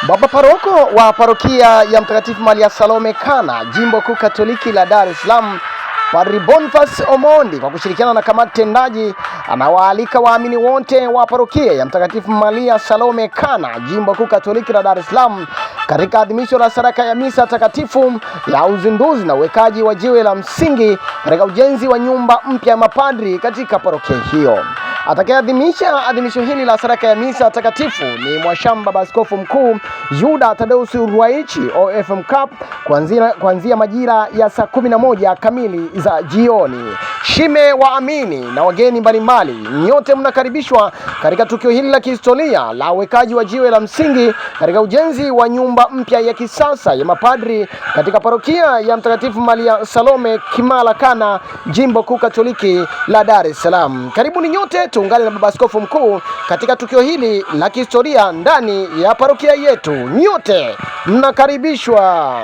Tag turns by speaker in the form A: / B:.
A: Baba Paroko wa parokia ya Mtakatifu Maria Salome Kana, Jimbo Kuu Katoliki la Dar es Salaam, Padre Boniface Omondi, kwa kushirikiana na kamati tendaji, anawaalika waamini wote wa parokia ya Mtakatifu Maria Salome Kana, Jimbo Kuu Katoliki la Dar es Salaam, katika adhimisho la sadaka ya misa takatifu ya uzinduzi na uwekaji wa jiwe la msingi katika ujenzi wa nyumba mpya ya mapadri katika parokia hiyo. Atakayeadhimisha adhimisho hili la sadaka ya misa takatifu ni Mwashamba Baba Askofu Mkuu Yuda Tadeusi Ruwaichi OFM Cup kuanzia majira ya saa 11 kamili za jioni. Shime waamini na wageni mbalimbali, nyote mnakaribishwa katika tukio hili la kihistoria la uwekaji wa jiwe la msingi katika ujenzi wa nyumba mpya ya kisasa ya mapadri katika parokia ya Mtakatifu Maria Salome Kimara Kana, Jimbo Kuu Katoliki la Dar es Salaam. Karibuni nyote, tuungane na Baba Askofu Mkuu katika tukio hili la kihistoria ndani ya parokia yetu. Nyote mnakaribishwa.